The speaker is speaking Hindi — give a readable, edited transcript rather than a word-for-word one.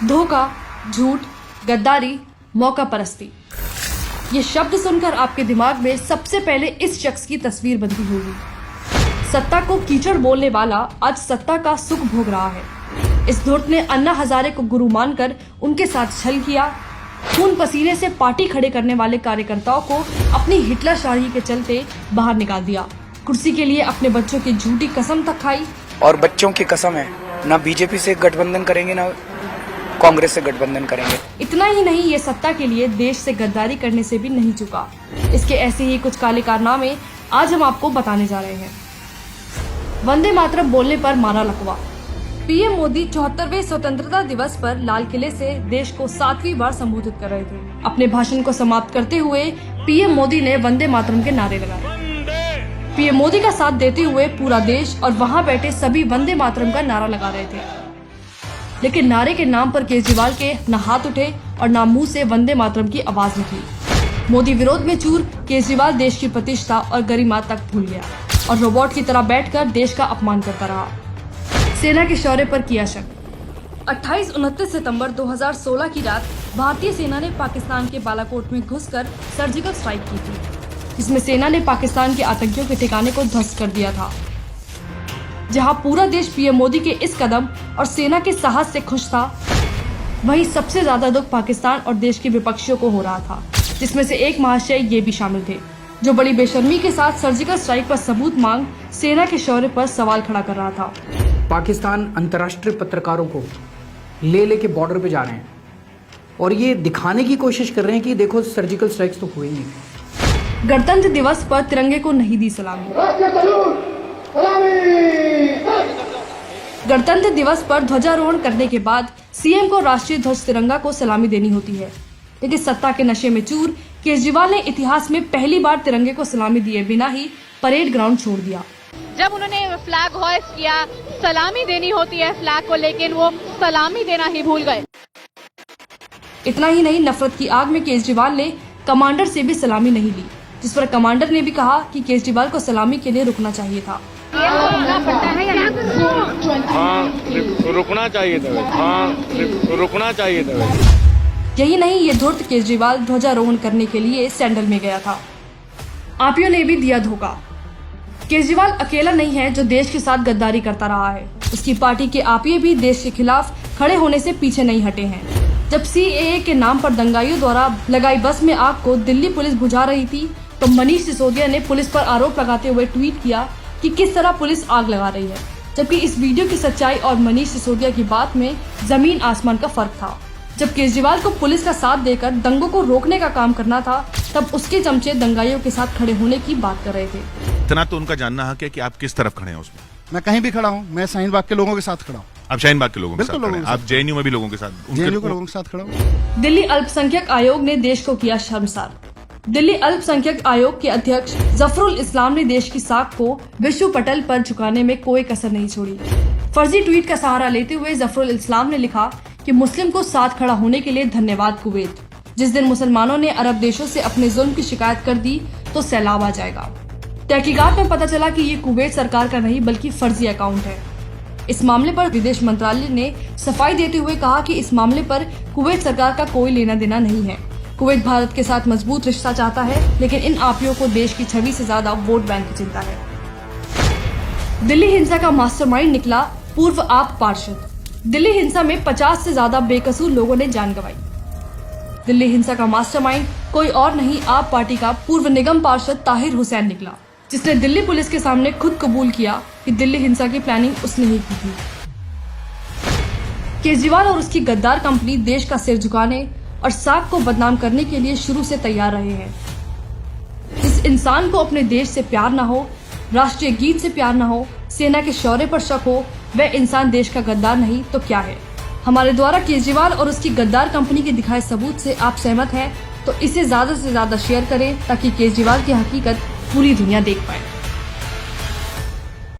धोखा, झूठ, गद्दारी, मौका परस्ती। ये शब्द सुनकर आपके दिमाग में सबसे पहले इस शख्स की तस्वीर बनती होगी। सत्ता को कीचड़ बोलने वाला आज सत्ता का सुख भोग रहा है। इस धूर्त ने अन्ना हजारे को गुरु मानकर उनके साथ छल किया। खून पसीने से पार्टी खड़े करने वाले कार्यकर्ताओं को अपनी हिटलरशाही के चलते बाहर निकाल दिया। कुर्सी के लिए अपने बच्चों की झूठी कसम तक खाई। और बच्चों की कसम है, ना बीजेपी से गठबंधन करेंगे ना कांग्रेस से गठबंधन करेंगे। इतना ही नहीं, ये सत्ता के लिए देश से गद्दारी करने से भी नहीं चुका। इसके ऐसे ही कुछ काले कारनामे आज हम आपको बताने जा रहे हैं। वंदे मातरम बोलने पर मारा लकवा। पीएम मोदी 74वें स्वतंत्रता दिवस पर लाल किले से देश को 7वीं बार संबोधित कर रहे थे। अपने भाषण को समाप्त करते हुए पीएम मोदी ने वंदे मातरम के नारे लगाए। पीएम मोदी का साथ देते हुए पूरा देश और वहां बैठे सभी वंदे मातरम का नारा लगा रहे थे। लेकिन नारे के नाम पर केजरीवाल के न हाथ उठे और न मुंह से वंदे मातरम की आवाज निकली। मोदी विरोध में चूर केजरीवाल देश की प्रतिष्ठा और गरिमा तक भूल गया और रोबोट की तरह बैठकर देश का अपमान करता रहा। सेना के शौर्य पर किया शक। 28-29 सितंबर 2016 की रात भारतीय सेना ने पाकिस्तान के बालाकोट में घुसकर सर्जिकल स्ट्राइक की थी, जिसमें सेना ने पाकिस्तान के आतंकियों के ठिकाने को ध्वस्त कर दिया था। जहां पूरा देश पीएम मोदी के इस कदम और सेना के साहस से खुश था, वहीं सबसे ज्यादा दुख पाकिस्तान और देश के विपक्षियों को हो रहा था, जिसमें से एक महाशय ये भी शामिल थे जो बड़ी बेशर्मी के साथ सर्जिकल स्ट्राइक पर सबूत मांग सेना के शौर्य पर सवाल खड़ा कर रहा था। पाकिस्तान अंतर्राष्ट्रीय पत्रकारों को लेके बॉर्डर पे जा रहे हैं और ये दिखाने की कोशिश कर रहे हैं कि देखो सर्जिकल स्ट्राइक्स तो हुए नहीं। गणतंत्र दिवस पर तिरंगे को नहीं दी सलामी। गणतंत्र दिवस पर ध्वजारोहण करने के बाद सीएम को राष्ट्रीय ध्वज तिरंगा को सलामी देनी होती है, लेकिन सत्ता के नशे में चूर केजरीवाल ने इतिहास में पहली बार तिरंगे को सलामी दिए बिना ही परेड ग्राउंड छोड़ दिया। जब उन्होंने फ्लैग होइस्ट किया, सलामी देनी होती है फ्लैग को, लेकिन वो सलामी देना ही भूल गए। इतना ही नहीं, नफरत की आग में केजरीवाल ने कमांडर से भी सलामी नहीं ली, जिस पर कमांडर ने भी कहा कि केजरीवाल को सलामी के लिए रुकना चाहिए था। रुकना चाहिए था, रुकना चाहिए था। यही नहीं, ये धूर्त केजरीवाल ध्वजारोहण करने के लिए सैंडल में गया था। आपियों ने भी दिया धोखा। केजरीवाल अकेला नहीं है जो देश के साथ गद्दारी करता रहा है। उसकी पार्टी के आपिये भी देश के खिलाफ खड़े होने से पीछे नहीं हटे हैं। जब सीएए के नाम पर दंगाइयों द्वारा लगाई बस में आग को दिल्ली पुलिस बुझा रही थी, तो मनीष सिसोदिया ने पुलिस पर आरोप लगाते हुए ट्वीट किया कि किस तरह पुलिस आग लगा रही है, जबकि इस वीडियो की सच्चाई और मनीष सिसोदिया की बात में जमीन आसमान का फर्क था। जब केजरीवाल को पुलिस का साथ देकर दंगों को रोकने का काम करना था, तब उसके चमचे दंगाइयों के साथ खड़े होने की बात कर रहे थे। इतना तो उनका जानना हक है कि आप किस तरफ खड़े हैं उसमें। मैं कहीं भी खड़ा हूँ, मैं शाहीन बाग के लोगों के साथ खड़ा हूँ। आप शाहीन बाग के लोगों के साथ खड़े हैं, आप जेएनयू में भी लोगों के साथ, जेएनयू के लोगों के साथ खड़ा हूँ। दिल्ली अल्पसंख्यक आयोग ने देश को किया शर्मसार। दिल्ली अल्पसंख्यक आयोग के अध्यक्ष जफरुल इस्लाम ने देश की साख को विश्व पटल पर झुकाने में कोई कसर नहीं छोड़ी। फर्जी ट्वीट का सहारा लेते हुए जफरुल इस्लाम ने लिखा कि मुस्लिम को साथ खड़ा होने के लिए धन्यवाद कुवैत। जिस दिन मुसलमानों ने अरब देशों से अपने जुल्म की शिकायत कर दी तो सैलाब आ जाएगा। तहकीकात में पता चला कि ये कुवैत सरकार का नहीं बल्कि फर्जी अकाउंट है। इस मामले पर विदेश मंत्रालय ने सफाई देते हुए कहा कि इस मामले पर कुवैत सरकार का कोई लेना देना नहीं है। कुवैत भारत के साथ मजबूत रिश्ता चाहता है, लेकिन इन आपियों को देश की छवि से ज्यादा वोट बैंक की चिंता है। दिल्ली हिंसा का मास्टरमाइंड निकला पूर्व आप पार्षद। दिल्ली हिंसा में 50 से ज्यादा बेकसूर लोगों ने जान गंवाई। दिल्ली हिंसा का मास्टरमाइंड कोई और नहीं, आप पार्टी का पूर्व निगम पार्षद ताहिर हुसैन निकला, जिसने दिल्ली पुलिस के सामने खुद कबूल किया कि दिल्ली हिंसा की प्लानिंग उसने ही की थी। केजरीवाल और उसकी गद्दार कंपनी देश का सिर झुकाने और साख को बदनाम करने के लिए शुरू से तैयार रहे हैं। जिस इंसान को अपने देश से प्यार न हो, राष्ट्रीय गीत से प्यार न हो, सेना के शौर्य पर शक हो, वह इंसान देश का गद्दार नहीं तो क्या है। हमारे द्वारा केजरीवाल और उसकी गद्दार कंपनी के दिखाए सबूत से आप सहमत हैं तो इसे ज्यादा से ज्यादा शेयर करें ताकि केजरीवाल की हकीकत पूरी दुनिया देख पाए।